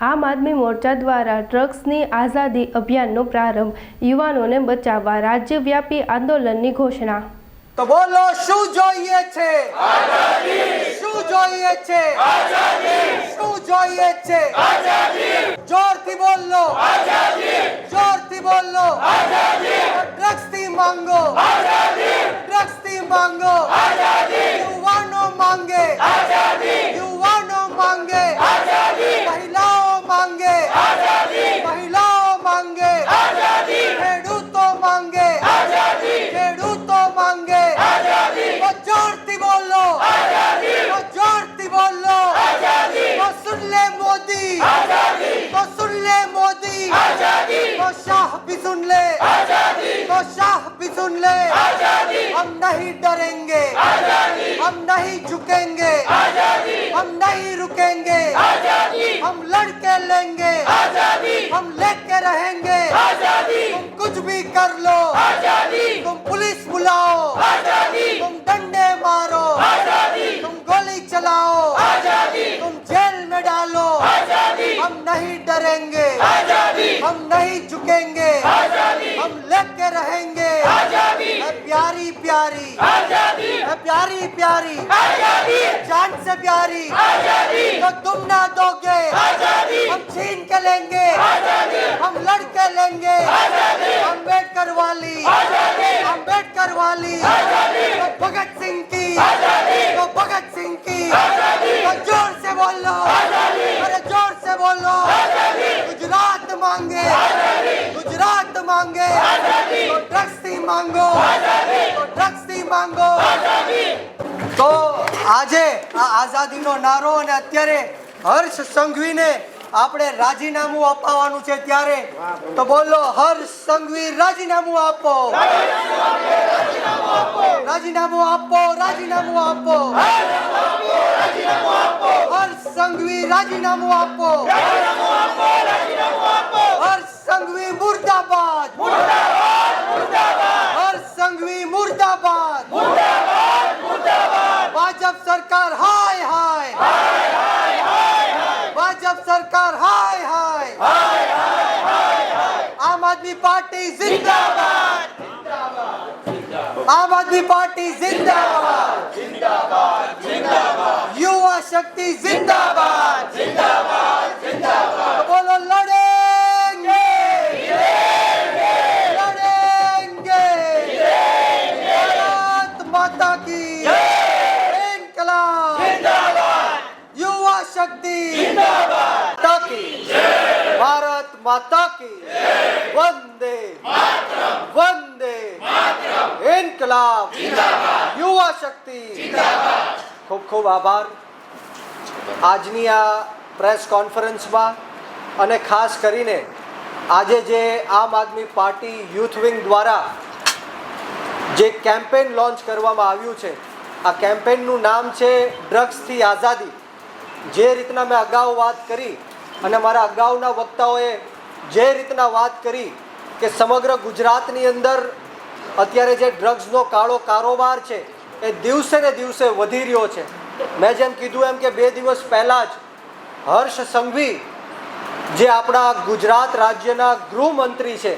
આમ આદમી મોરચા દ્વારા ડ્રગ્સની આઝાદી અભિયાનનો પ્રારંભ, યુવાનોને બચાવવા રાજ્યવ્યાપી આંદોલનની ઘોષણા। તો બોલો શું જોઈએ છે? આઝાદી। શું જોઈએ છે? આઝાદી। શું જોઈએ છે? આઝાદી। જોરથી બોલો આઝાદી। જોરથી બોલો આઝાદી। ડ્રગ્સ થી માંગો આઝાદી। ડ્રગ્સ થી માંગો આઝાદી। યુવાનો માંગે આઝાદી। યુવાનો માંગે આઝાદી। મહિલાઓ માંગે આઝાદી। મહિલાઓ માંગે આઝાદી। ખેડૂતો માંગે આઝાદી। ખેડૂતો માંગે आजादी। वो जोरती बोलो आजादी। वो जोरती बोलो आजादी। वो सुन ले मोदी आजादी। वो सुन ले मोदी आजादी। वो शाह भी सुन ले आजादी। वो शाह भी सुन ले आजादी। हम नहीं डरेंगे आजादी। हम नहीं झुकेंगे आजादी। हम नहीं रुकेंगे आजादी। हम लड़के लेंगे आजादी। हम लेके रहेंगे आजादी। तुम कुछ भी कर लो आजादी। तुम पुलिस बुलाओ आजादी। तुम डंडे मारो आजादी। तुम गोली चलाओ आजादी। तुम जेल में डालो आजादी। हम नहीं डरेंगे आजादी। हम नहीं झुकेंगे आजादी। हम लेके रहेंगे आजादी। है प्यारी प्यारी आजादी। है प्यारी प्यारी आजादी। जान से प्यारी आजादी। तो तुम ना दोगे आजादी। हम छीन के लेंगे आजादी। हम लड़के लेंगे आजादी। अम्बेडकर वाली आजादी। अम्बेडकर वाली आजादी। तो भगत सिंह की आजादी। तो भगत सिंह की आजादी। तो जोर से बोलो आजादी। अरे जोर से बोलो आजादी। गुजरात मांगे आजादी। गुजरात मांगे आजादी। तो ड्रग्स थी मांगो आजादी। तो ड्रग्स थी मांगो आजादी। तो આજે આ આઝાદીનો નારો અને અત્યારે હર્ષ સંઘવીને આપણે રાજીનામું અપાવવાનું છે ત્યારે તો બોલો હર્ષ સંઘવી રાજીનામું આપો। રાજીનામું આપો। રાજીનામું આપો। હર્ષ સંઘવી રાજીનામું આપો। હર્ષ સંઘવી મુર્દાબાદ। હર્ષ સંઘવી મુર્દાબાદ। ભાજપ સરકાર હાય હાય। भाजप सरकार हाय हाय। आम आदमी पार्टी जिंदाबाद। आम आदमी पार्टी जिंदाबाद। युवा शक्ति जिंदाबाद। तो बोलो लड़ेंगे लड़ेंगे। भारत माता की इनकलाब जिंदाबाद। युवा शक्ति माता की भारत माता की वंदे वंदे इनकलाब युवा शक्ति। खूब खूब आभार આજની આ પ્રેસ કોન્ફરન્સમાં અને ખાસ કરીને આજે જે આમ આદમી પાર્ટી યુથ વિંગ દ્વારા જે કેમ્પેન લોન્ચ કરવામાં આવ્યું છે આ કેમ્પેનનું નામ છે ડ્રગ્સથી આઝાદી। જે રીતના મેં અગાઉ વાત કરી અને મારા અગાઉના વક્તાઓએ જે રીતના વાત કરી કે સમગ્ર ગુજરાતની અંદર અત્યારે જે ડ્રગ્સનો કાળો કારોબાર છે એ દિવસે ને દિવસે વધી રહ્યો છે। મેં જેમ કીધું એમ કે 2 દિવસ પહેલાં જ હર્ષ સંઘવી જે આપણા ગુજરાત રાજ્યના ગૃહમંત્રી છે,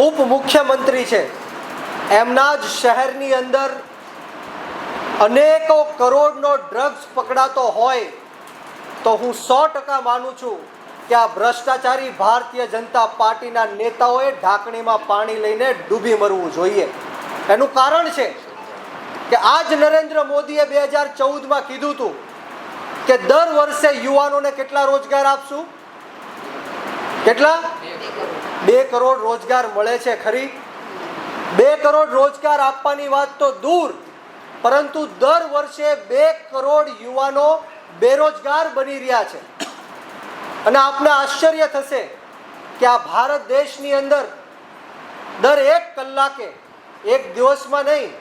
ઉપમુખ્યમંત્રી છે, એમના જ શહેરની અંદર અનેકો કરોડનો ડ્રગ્સ પકડાતો હોય તો હું 100% માનું છું કે આ ભ્રષ્ટાચારી ભારતીય જનતા પાર્ટીના નેતાઓએ ઢાંકણીમાં પાણી લઈને ડૂબી મરવું જોઈએ। એનું કારણ છે કે આજ નરેન્દ્ર મોદીએ 2014માં કીધું હતું કે દર વર્ષે યુવાનોને કેટલા રોજગાર આપશું? કેટલા? 2 કરોડ રોજગાર મળે છે ખરી? 2 કરોડ રોજગાર આપવાની વાત તો દૂર, પરંતુ દર વર્ષે 2 કરોડ યુવાનો બેરોજગાર બની રહ્યા છે। અને આપને આશ્ચર્ય થશે કે આ ભારત દેશની અંદર દર 1 કલાકે, એક દિવસમાં નહીં,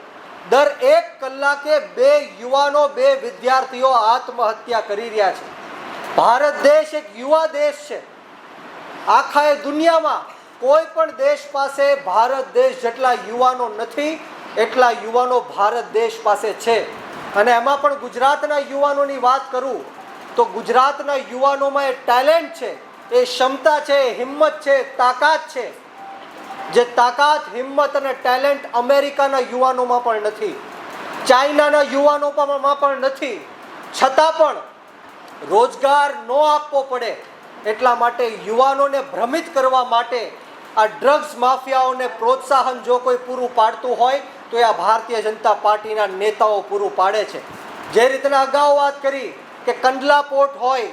દર 1 કલાકે 2 યુવાનો, 2 વિદ્યાર્થીઓ આત્મહત્યા કરી રહ્યા છે। ભારત દેશ એક યુવા દેશ છે। આખા દુનિયામાં કોઈ પણ દેશ પાસે ભારત દેશ જેટલા યુવાનો નથી એટલા યુવાનો ભારત દેશ પાસે છે। અને એમાં પણ ગુજરાતના યુવાનોની વાત કરું તો ગુજરાતના યુવાનોમાં એ ટેલેન્ટ છે, એ ક્ષમતા છે, એ હિંમત છે, તાકાત છે, જે તાકાત, હિંમત અને ટેલેન્ટ અમેરિકાના યુવાનોમાં પણ નથી, ચાઇનાના યુવાનોમાં પણ નથી. છતાં પણ રોજગાર ન આપવો પડે એટલા માટે યુવાનોને ભ્રમિત કરવા માટે આ ડ્રગ્સ માફિયાઓને પ્રોત્સાહન જો કોઈ પૂરું પાડતું હોય તો એ આ ભારતીય જનતા પાર્ટીના નેતાઓ પૂરું પાડે છે. જે રીતના અગાઉ વાત કરી કે કંડલા પોર્ટ હોય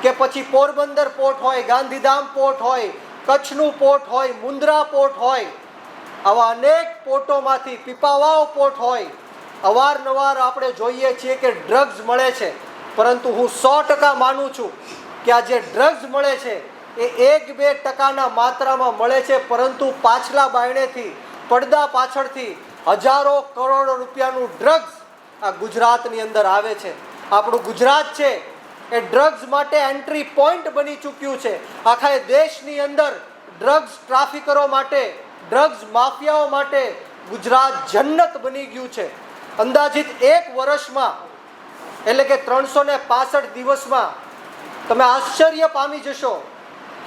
કે પછી પોરબંદર પોર્ટ હોય, ગાંધીધામ પોર્ટ હોય, કચ્છનું પોર્ટ હોય, મુન્દ્રા પોર્ટ હોય, આવા અનેક પોર્ટોમાંથી પીપાવાવ પોર્ટ હોય, અવારનવાર આપણે જોઈએ છીએ કે ડ્રગ્સ મળે છે. પરંતુ હું 100% માનું છું કે આ જે ડ્રગ્સ મળે છે એ 1-2% માત્રામાં મળે છે, પરંતુ પાછલા બાયણેથી, પડદા પાછળથી હજારો કરોડો રૂપિયાનું ડ્રગ્સ આ ગુજરાતની અંદર આવે છે. આપણું ગુજરાત છે એ ડ્રગ્સ માટે એન્ટ્રી પોઈન્ટ બની ચૂક્યું છે. આખા દેશની અંદર ડ્રગ્સ ટ્રાફિકરો માટે, ડ્રગ્સ માફિયાઓ માટે ગુજરાત જન્નત બની ગયું છે. અંદાજિત 1 વર્ષમાં એટલે કે 365 દિવસમાં તમે આશ્ચર્ય પામી જશો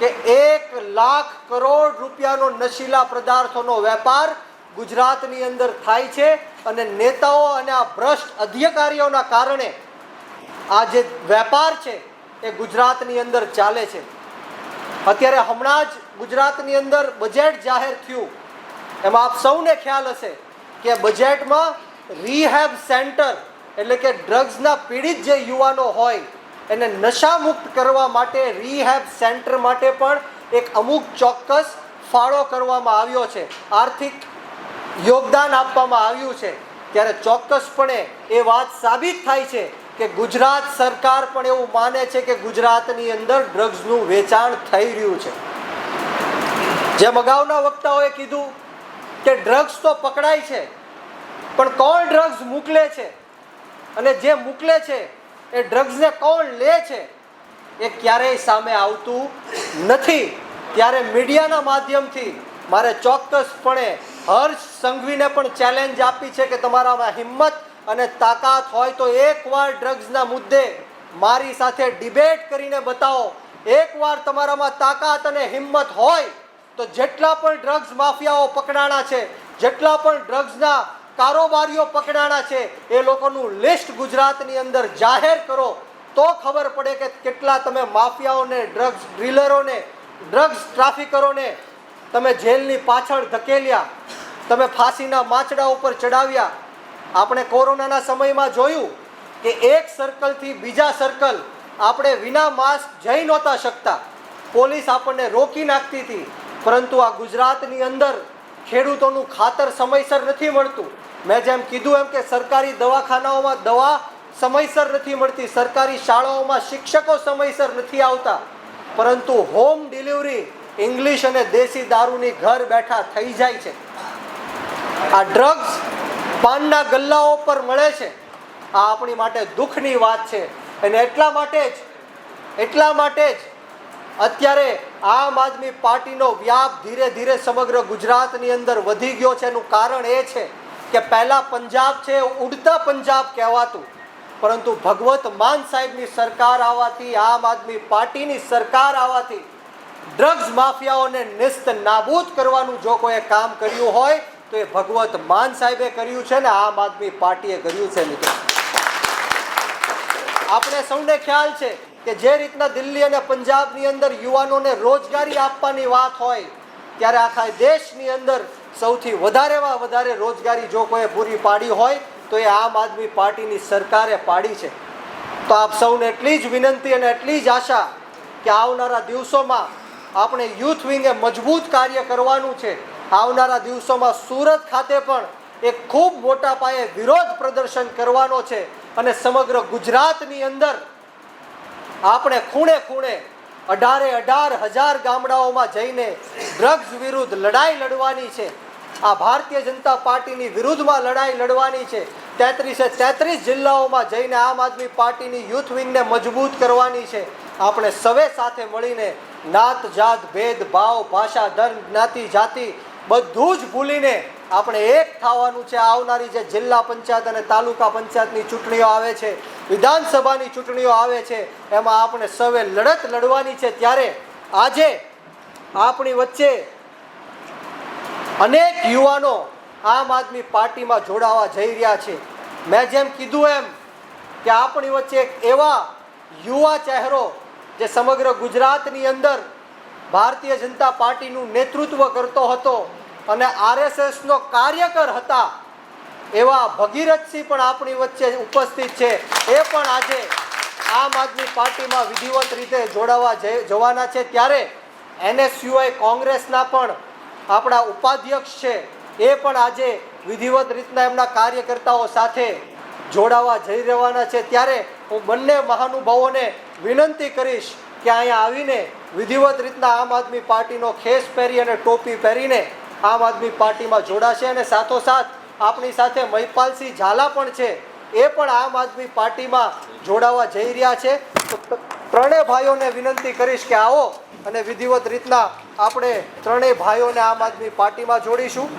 કે 1 લાખ કરોડ રૂપિયાનો નશીલા પદાર્થોનો વેપાર ગુજરાતની અંદર થાય છે. અને નેતાઓ અને આ ભ્રષ્ટ અધિકારીઓના કારણે આ જે વેપાર છે એ ગુજરાતની અંદર ચાલે છે. અત્યારે હમણાં જ ગુજરાતની અંદર બજેટ જાહેર થયું, એમાં આપ સૌને ખ્યાલ હશે કે બજેટમાં રીહેબ સેન્ટર એટલે કે ડ્રગ્સના પીડિત જે યુવાનો હોય એને નશામુક્ત કરવા માટે રીહેબ સેન્ટર માટે પણ એક અમુક ચોક્કસ ફાળો કરવામાં આવ્યો છે, આર્થિક યોગદાન આપવામાં આવ્યું છે. ત્યારે ચોક્કસપણે એ વાત સાબિત થાય છે કે ગુજરાત સરકાર પણ એવું માને છે કે ગુજરાતની અંદર ડ્રગ્સનું વેચાણ થઈ રહ્યું છે. જેમ અગાઉના વક્તાઓએ કીધું કે ડ્રગ્સ તો પકડાય છે, પણ કોણ ડ્રગ્સ મોકલે છે અને જે મોકલે છે એ ડ્રગ્સને કોણ લે છે એ ક્યારેય સામે આવતું નથી. ત્યારે મીડિયાના માધ્યમથી મારે ચોક્કસપણે હર્ષ સંઘવીને પણ ચેલેન્જ આપી છે કે તમારામાં હિંમત અને તાકાત હોય તો એકવાર ડ્રગ્સના મુદ્દે મારી સાથે ડિબેટ કરીને બતાવો. એકવાર તમારામાં તાકાત અને હિંમત હોય તો જેટલા પણ ડ્રગ્સ માફિયાઓ પકડાણા છે, જેટલા પણ ડ્રગ્સના કારોબારીઓ પકડાણા છે એ લોકોનું લિસ્ટ ગુજરાતની અંદર જાહેર કરો તો ખબર પડે કે કેટલા તમે માફિયાઓને, ડ્રગ્સ ડીલરોને, ડ્રગ્સ ટ્રાફિકરોને તમે જેલની પાછળ ધકેલ્યા, તમે ફાંસીના માચડા ઉપર ચડાવ્યા. આપણે કોરોનાના સમયમાં જોયું કે એક સર્કલથી બીજા સર્કલ આપણે વિના માસ્ક જઈ નહોતા શકતા, પોલીસ આપણને રોકી નાખતી હતી. પરંતુ આ ગુજરાતની અંદર ખેડૂતોનું ખાતર સમયસર નથી મળતું. મેં જેમ કીધું એમ કે સરકારી દવાખાનાઓમાં દવા સમયસર નથી મળતી, સરકારી શાળાઓમાં શિક્ષકો સમયસર નથી આવતા, પરંતુ હોમ ડિલિવરી ઇંગ્લિશ અને દેશી દારૂની ઘર બેઠા થઈ જાય છે. આ ડ્રગ્સ પાનના ગલ્લાઓ પર મળે છે. આ આપણી માટે દુઃખની વાત છે. અને એટલા માટે જ અત્યારે આમ આદમી પાર્ટીનો વ્યાપ ધીરે ધીરે સમગ્ર ગુજરાતની અંદર વધી ગયો છે. એનું કારણ એ છે કે પહેલા પંજાબ છે ઉડતા પંજાબ કહેવાતું, પરંતુ ભગવત માન સાહેબની સરકાર આવવાથી, આમ આદમી પાર્ટીની સરકાર આવવાથી ડ્રગ્સ માફિયાઓને નિસ્ત નાબૂદ કરવાનું જો કોઈ કામ કર્યું હોય તો એ ભગવત માન સાહેબે કર્યું છે ને આમ આદમી પાર્ટીએ કર્યું છે. મિત્રો, આપણે સૌને ખ્યાલ છે કે જે રીતના દિલ્હી અને પંજાબની અંદર યુવાનોને રોજગારી આપવાની વાત હોય ત્યારે આખા દેશની અંદર સૌથી વધારેમાં વધારે રોજગારી જો કોઈ પૂરી પાડી હોય તો એ આમ આદમી પાર્ટીની સરકારે પાડી છે. તો આપ સૌને એટલી જ વિનંતી અને એટલી જ આશા કે આવનારા દિવસોમાં આપણે યુથ વિંગે મજબૂત કાર્ય કરવાનું છે. આવનારા દિવસોમાં સુરત ખાતે પણ એક ખૂબ મોટા પાયે વિરોધ પ્રદર્શન કરવાનો છે અને સમગ્ર ગુજરાતની અંદર આપણે ખૂણે ખૂણે 18,000 ગામડાઓમાં જઈને ડ્રગ્સ વિરુદ્ધ લડાઈ લડવાની છે. આ ભારતીય જનતા પાર્ટીની વિરુદ્ધમાં લડાઈ લડવાની છે. 33 જિલ્લાઓમાં જઈને આમ આદમી પાર્ટીની યુથ વિંગને મજબૂત કરવાની છે. આપણે સૌએ સાથે મળીને નાત જાત ભેદભાવ, ભાષા, ધર્મ, જ્ઞાતિ, જાતિ બધું જ ભૂલીને આપણે એક થવાનું છે. આવનારી જે જિલ્લા પંચાયત અને તાલુકા પંચાયતની ચૂંટણીઓ આવે છે, વિધાનસભાની ચૂંટણીઓ આવે છે, એમાં આપણે સૌએ લડત લડવાની છે. ત્યારે આજે આપણી વચ્ચે અનેક યુવાનો આમ આદમી પાર્ટીમાં જોડાવા જઈ રહ્યા છે. મેં જેમ કીધું એમ કે આપણી વચ્ચે એક એવા યુવા ચહેરો જે સમગ્ર ગુજરાતની અંદર ભારતીય જનતા પાર્ટીનું નેતૃત્વ કરતો હતો અને આરએસએસનો કાર્યકર હતા, એવા ભગીરથસિંહ પણ આપણી વચ્ચે ઉપસ્થિત છે. એ પણ આજે આમ આદમી પાર્ટીમાં વિધિવત રીતે જોડાવા જવાના છે. ત્યારે NSUI કોંગ્રેસના પણ આપણા ઉપાધ્યક્ષ છે, એ પણ આજે વિધિવત રીતના એમના કાર્યકર્તાઓ સાથે જોડાવા જઈ રહેવાના છે. ત્યારે હું બંને મહાનુભાવોને વિનંતી કરીશ કે અહીંયા આવીને વિધિવત રીતના આમ આદમી પાર્ટીનો ખેસ પહેરી અને ટોપી પહેરીને આમ આદમી પાર્ટીમાં જોડાશે. અને સાથોસાથ આપણી સાથે મહિપાલસિંહ ઝાલા પણ છે, એ પણ આમ આદમી પાર્ટીમાં જોડાવા જઈ રહ્યા છે. તો ત્રણેય ભાઈઓને વિનંતી કરીશ કે આવો અને વિધિવત રીતના આપણે ત્રણેય ભાઈઓને આમ આદમી પાર્ટીમાં જોડીશું.